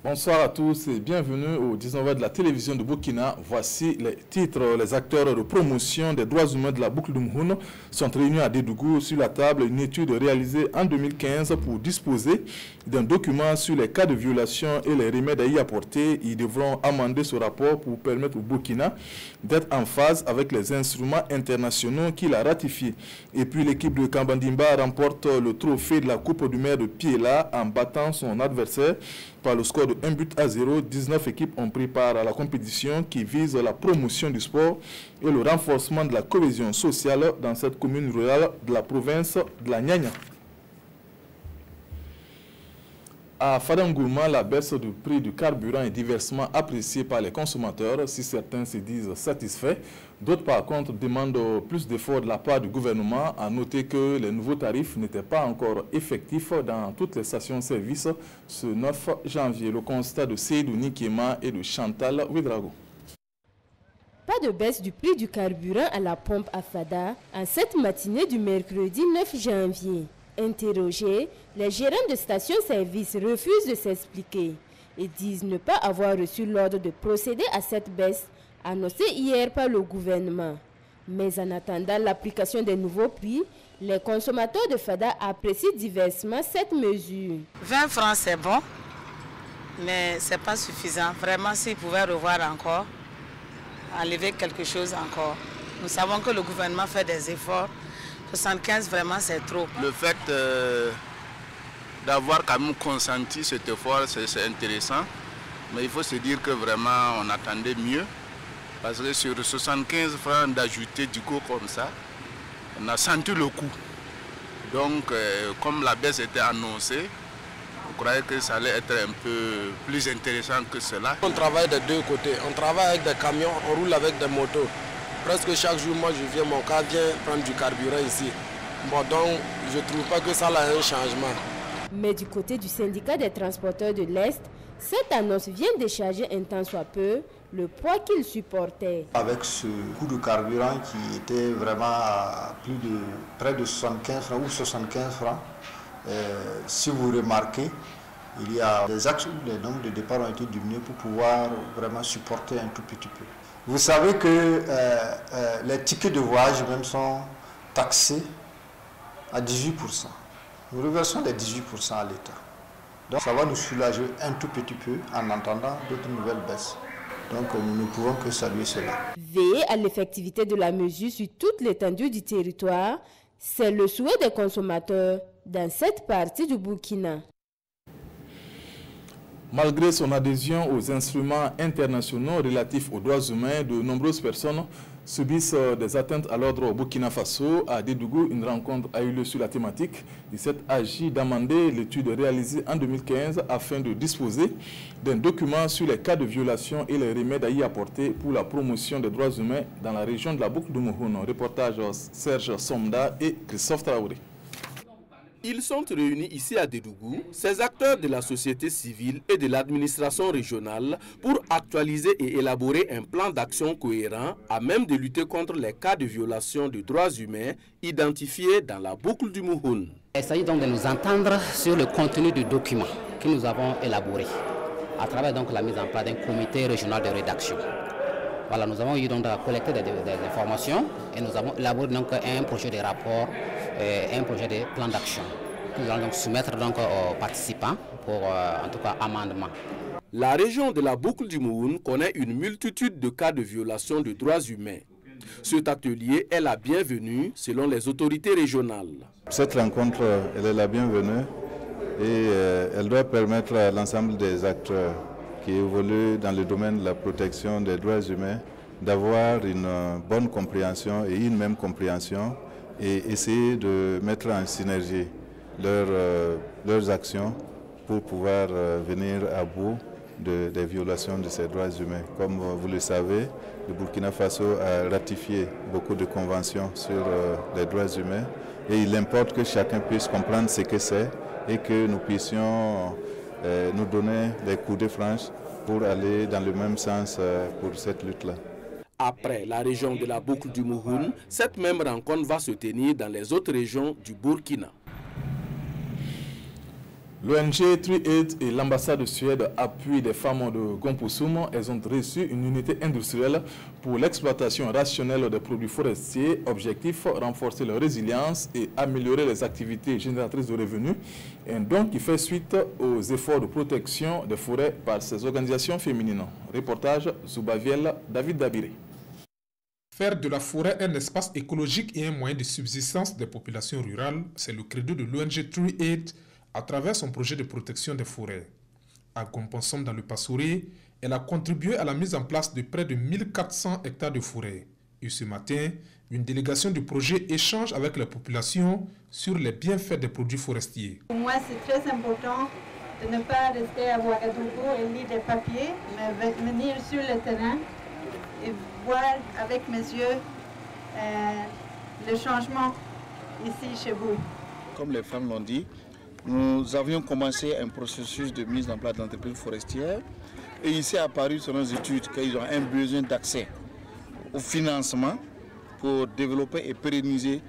Bonsoir à tous et bienvenue au 19h de la télévision de Burkina. Voici les titres. Les acteurs de promotion des droits humains de la boucle du Mouhoun sont réunis à Dédougou sur la table une étude réalisée en 2015 pour disposer d'un document sur les cas de violation et les remèdes à y apporter. Ils devront amender ce rapport pour permettre au Burkina d'être en phase avec les instruments internationaux qu'il a ratifiés. Et puis l'équipe de Kambandimba remporte le trophée de la Coupe du maire de Piela en battant son adversaire par le score de 1-0. 19 équipes ont pris part à la compétition qui vise la promotion du sport et le renforcement de la cohésion sociale dans cette commune rurale de la province de la Nyanya. À Fadangourma, la baisse du prix du carburant est diversement appréciée par les consommateurs. Si certains se disent satisfaits, d'autres par contre demandent plus d'efforts de la part du gouvernement. À noter que les nouveaux tarifs n'étaient pas encore effectifs dans toutes les stations-service ce 9 janvier. Le constat de Seydou Nikema et de Chantal Ouedraogo. Pas de baisse du prix du carburant à la pompe à Fada en cette matinée du mercredi 9 janvier. Interrogés, les gérants de stations-service refusent de s'expliquer et disent ne pas avoir reçu l'ordre de procéder à cette baisse annoncée hier par le gouvernement. Mais en attendant l'application des nouveaux prix, les consommateurs de Fada apprécient diversement cette mesure. 20 francs c'est bon, mais ce n'est pas suffisant. Vraiment, s'ils pouvaient revoir encore, enlever quelque chose encore. Nous savons que le gouvernement fait des efforts. 75 vraiment c'est trop. Le fait d'avoir quand même consenti cet effort, c'est intéressant. Mais il faut se dire que vraiment on attendait mieux. Parce que sur 75 francs d'ajouter du coup comme ça, on a senti le coup. Donc comme la baisse était annoncée, on croyait que ça allait être un peu plus intéressant que cela. On travaille de deux côtés. On travaille avec des camions, on roule avec des motos. Presque chaque jour, moi, je viens, mon cas vient prendre du carburant ici. Bon, donc, je ne trouve pas que ça a un changement. Mais du côté du syndicat des transporteurs de l'Est, cette annonce vient décharger un tant soit peu le poids qu'ils supportaient. Avec ce coût de carburant qui était vraiment à près de 75 francs ou 75 francs, si vous remarquez, il y a des axes où les nombres de départs ont été diminués pour pouvoir vraiment supporter un tout petit peu. Vous savez que les tickets de voyage même sont taxés à 18%. Nous reversons les 18% à l'État. Donc ça va nous soulager un tout petit peu en entendant d'autres nouvelles baisses. Donc nous ne pouvons que saluer cela. Veiller à l'effectivité de la mesure sur toute l'étendue du territoire, c'est le souhait des consommateurs dans cette partie du Burkina. Malgré son adhésion aux instruments internationaux relatifs aux droits humains, de nombreuses personnes subissent des atteintes à l'ordre au Burkina Faso. À Dédougou, une rencontre a eu lieu sur la thématique. Il s'est agi d'amender l'étude réalisée en 2015 afin de disposer d'un document sur les cas de violation et les remèdes à y apporter pour la promotion des droits humains dans la région de la boucle du Mouhoun. Reportage Serge Somda et Christophe Traoré. Ils sont réunis ici à Dédougou, ces acteurs de la société civile et de l'administration régionale pour actualiser et élaborer un plan d'action cohérent à même de lutter contre les cas de violation des droits humains identifiés dans la boucle du Mouhoun. Il s'agit donc de nous entendre sur le contenu du document que nous avons élaboré à travers donc la mise en place d'un comité régional de rédaction. Voilà, nous avons eu donc collecté des informations et nous avons élaboré donc un projet de rapport, un projet de plan d'action. Nous allons donc soumettre donc aux participants pour en tout cas amendement. La région de la boucle du Mouhoun connaît une multitude de cas de violation de droits humains. Cet atelier est la bienvenue selon les autorités régionales. Cette rencontre, elle est la bienvenue et elle doit permettre à l'ensemble des acteurs qui évoluent dans le domaine de la protection des droits humains d'avoir une bonne compréhension et une même compréhension et essayer de mettre en synergie leurs actions pour pouvoir venir à bout des violations de ces droits humains. Comme vous le savez, le Burkina Faso a ratifié beaucoup de conventions sur les droits humains et il importe que chacun puisse comprendre ce que c'est et que nous puissions nous donner les coups de franche pour aller dans le même sens pour cette lutte-là. Après la région de la boucle du Mouhoun, cette même rencontre va se tenir dans les autres régions du Burkina. L'ONG TreeAid et l'ambassade de Suède appuient des femmes de Gompoussoum. Elles ont reçu une unité industrielle pour l'exploitation rationnelle des produits forestiers. Objectif, renforcer leur résilience et améliorer les activités génératrices de revenus. Un don qui fait suite aux efforts de protection des forêts par ces organisations féminines. Reportage Zoubaviel, David Dabiré. Faire de la forêt un espace écologique et un moyen de subsistance des populations rurales, c'est le credo de l'ONG TreeAid à travers son projet de protection des forêts. À Gompoussoum dans le Passouré, elle a contribué à la mise en place de près de 1400 hectares de forêt. Et ce matin, une délégation du projet échange avec la population sur les bienfaits des produits forestiers. Pour moi, c'est très important de ne pas rester à Ouagadougou et lire des papiers, mais venir sur le terrain et voir avec mes yeux le changement ici chez vous. Comme les femmes l'ont dit, nous avions commencé un processus de mise en place d'entreprises forestières et ici est apparu sur nos études qu'ils ont un besoin d'accès au financement pour développer et pérenniser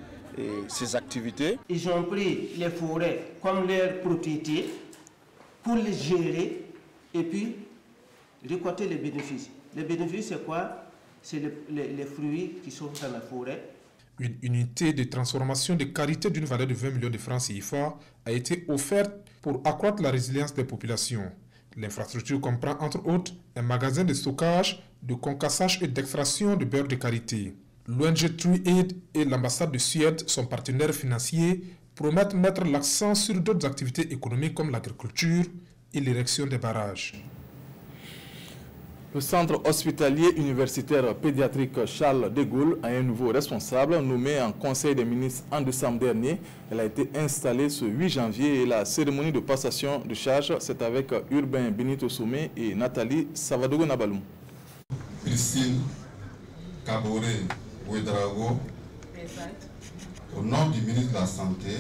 ces activités. Ils ont pris les forêts comme leur propriété pour les gérer et puis récolter les bénéfices. Les bénéfices, c'est quoi? C'est les fruits qui sont dans la forêt. Une unité de transformation de karité d'une valeur de 20 millions de francs CFA a été offerte pour accroître la résilience des populations. L'infrastructure comprend entre autres un magasin de stockage, de concassage et d'extraction de beurre de karité. L'ONG TreeAid et l'ambassade de Suède, son partenaire financier, promettent mettre l'accent sur d'autres activités économiques comme l'agriculture et l'érection des barrages. Le centre hospitalier universitaire pédiatrique Charles de Gaulle a un nouveau responsable nommé en Conseil des ministres en décembre dernier. Elle a été installée ce 8 janvier et la cérémonie de passation de charge, c'est avec Urbain Benito Soumé et Nathalie Savadogo Nabalou. Christine Kaboré Ouedraogo, au nom du ministre de la Santé,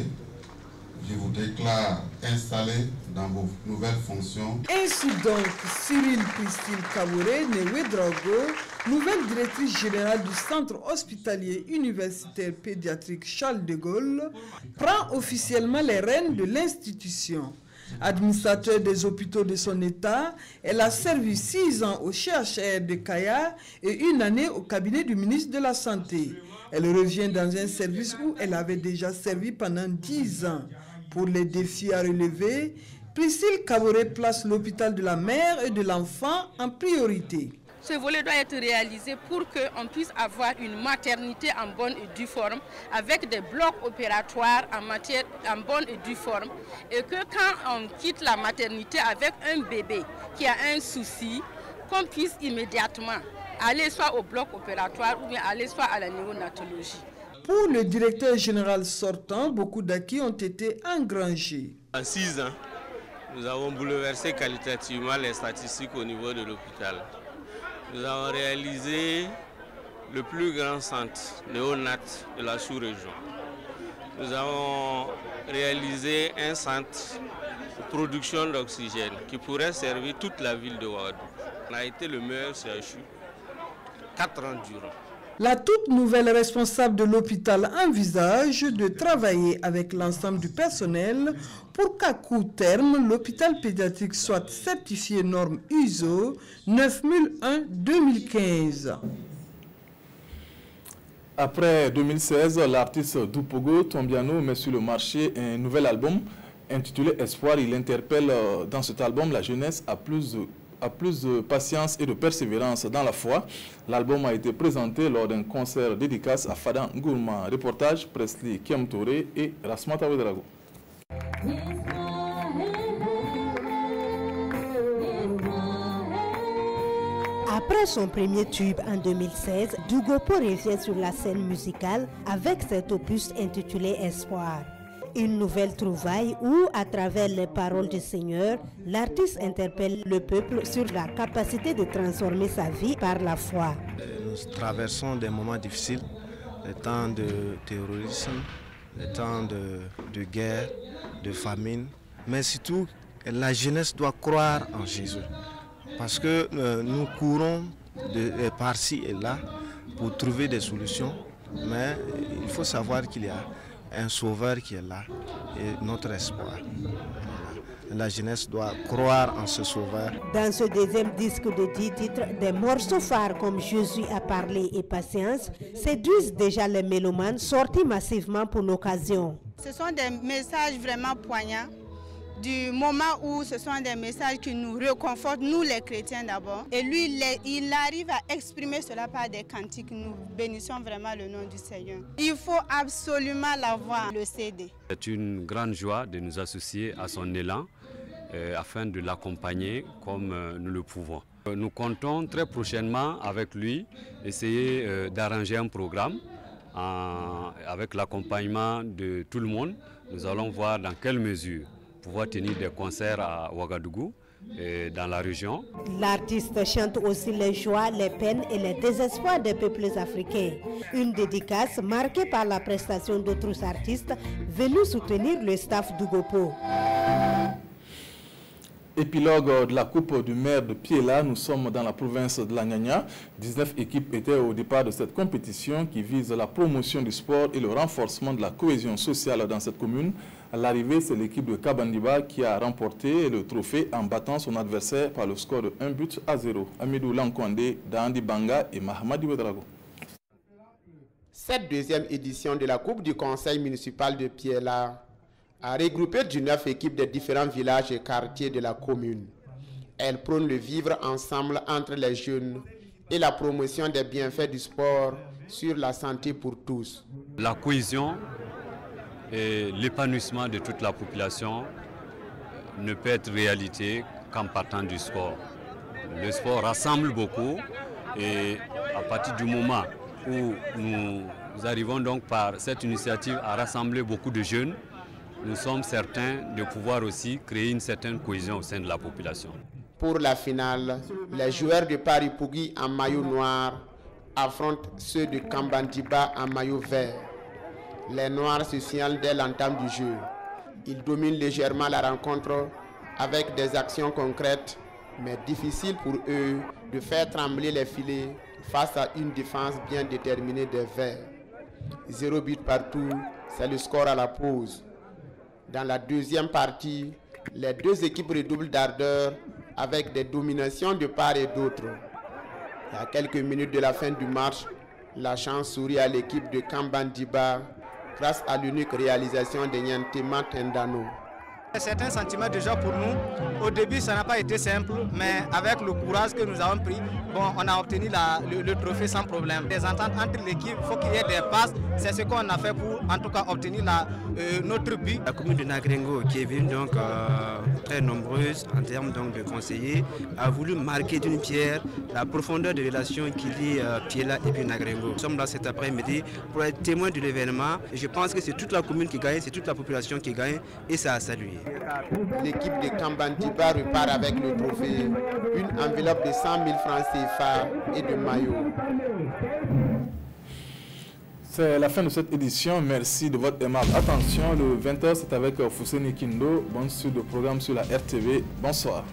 je vous déclare installé dans vos nouvelles fonctions. Ainsi donc, Cyril Christine Kaboré Ouedraogo, nouvelle directrice générale du Centre hospitalier universitaire pédiatrique Charles de Gaulle, prend officiellement les rênes de l'institution. Administrateur des hôpitaux de son État, elle a servi 6 ans au CHR de Kaya et 1 année au cabinet du ministre de la Santé. Elle revient dans un service où elle avait déjà servi pendant 10 ans. Pour les défis à relever, Priscille Kaboré place l'hôpital de la mère et de l'enfant en priorité. Ce volet doit être réalisé pour qu'on puisse avoir une maternité en bonne et due forme, avec des blocs opératoires en bonne et due forme, et que quand on quitte la maternité avec un bébé qui a un souci, qu'on puisse immédiatement aller soit au bloc opératoire ou bien aller soit à la néonatologie. Pour le directeur général sortant, beaucoup d'acquis ont été engrangés. En 6 ans, nous avons bouleversé qualitativement les statistiques au niveau de l'hôpital. Nous avons réalisé le plus grand centre néonat de la sous-région. Nous avons réalisé un centre de production d'oxygène qui pourrait servir toute la ville de Ouagadougou. On a été le meilleur CHU 4 ans durant. La toute nouvelle responsable de l'hôpital envisage de travailler avec l'ensemble du personnel pour qu'à court terme, l'hôpital pédiatrique soit certifié norme ISO 9001-2015. Après 2016, l'artiste Doupogo Tombiano met sur le marché un nouvel album intitulé Espoir. Il interpelle dans cet album la jeunesse à plus de patience et de persévérance dans la foi. L'album a été présenté lors d'un concert dédicace à Fadan Gourma. Reportage Presley Kiam Touré et Rasmata Ouedraogo. Après son premier tube en 2016, Dougopo revient sur la scène musicale avec cet opus intitulé Espoir. Une nouvelle trouvaille où, à travers les paroles du Seigneur, l'artiste interpelle le peuple sur la capacité de transformer sa vie par la foi. Nous traversons des moments difficiles, des temps de terrorisme, des temps de guerre, de famine, mais surtout la jeunesse doit croire en Jésus. Parce que nous courons par-ci et là pour trouver des solutions, mais il faut savoir qu'il y a un sauveur qui est là et notre espoir. La jeunesse doit croire en ce sauveur. Dans ce deuxième disque de 10 titres, des morceaux phares comme Jésus a parlé et Patience séduisent déjà les mélomanes sortis massivement pour l'occasion. Ce sont des messages vraiment poignants, du moment où ce sont des messages qui nous réconfortent, nous les chrétiens d'abord. Et lui, il arrive à exprimer cela par des cantiques. Nous bénissons vraiment le nom du Seigneur. Il faut absolument l'avoir, le CD. C'est une grande joie de nous associer à son élan afin de l'accompagner comme nous le pouvons. Nous comptons très prochainement avec lui essayer d'arranger un programme avec l'accompagnement de tout le monde. Nous allons voir dans quelle mesure pouvoir tenir des concerts à Ouagadougou et dans la région. L'artiste chante aussi les joies, les peines et les désespoirs des peuples africains. Une dédicace marquée par la prestation d'autres artistes venus soutenir le staff d'Ugopo. Épilogue de la Coupe du maire de Piela, nous sommes dans la province de la Nyanya. 19 équipes étaient au départ de cette compétition qui vise la promotion du sport et le renforcement de la cohésion sociale dans cette commune. À l'arrivée, c'est l'équipe de Kabandiba qui a remporté le trophée en battant son adversaire par le score de 1-0. Amidou Lankwande, Dandi Banga et Mahamadi Ouedraogo. Cette deuxième édition de la Coupe du Conseil municipal de Piela a regroupé 19 équipes de différents villages et quartiers de la commune. Elle prône le vivre ensemble entre les jeunes et la promotion des bienfaits du sport sur la santé pour tous. La cohésion et l'épanouissement de toute la population ne peut être réalité qu'en partant du sport. Le sport rassemble beaucoup et à partir du moment où nous arrivons donc par cette initiative à rassembler beaucoup de jeunes, nous sommes certains de pouvoir aussi créer une certaine cohésion au sein de la population. Pour la finale, les joueurs de Paripougui en maillot noir affrontent ceux de Kambandiba en maillot vert. Les Noirs se signalent dès l'entame du jeu. Ils dominent légèrement la rencontre avec des actions concrètes, mais difficiles pour eux de faire trembler les filets face à une défense bien déterminée des Verts. 0 but partout, c'est le score à la pause. Dans la deuxième partie, les deux équipes redoublent d'ardeur avec des dominations de part et d'autre. À quelques minutes de la fin du match, la chance sourit à l'équipe de Kambandiba grâce à l'unique réalisation de Nyantema Tendano. C'est un sentiment déjà pour nous. Au début, ça n'a pas été simple, mais avec le courage que nous avons pris, bon, on a obtenu le trophée sans problème. Les ententes entre l'équipe, il faut qu'il y ait des passes. C'est ce qu'on a fait pour, en tout cas, obtenir notre but. La commune de Nagrengo, qui est venue donc très nombreuse en termes donc, de conseillers, a voulu marquer d'une pierre la profondeur de relation qui lie Piela et puis Nagrengo. Nous sommes là cet après-midi pour être témoins de l'événement. Je pense que c'est toute la commune qui gagne, c'est toute la population qui gagne et ça a salué. L'équipe de Kambandiba repart avec le trophée, une enveloppe de 100 000 francs CFA et de maillots. C'est la fin de cette édition. Merci de votre aimable attention. Le 20h, c'est avec Fousseni Kindo. Bonne suite de programme sur la RTV. Bonsoir.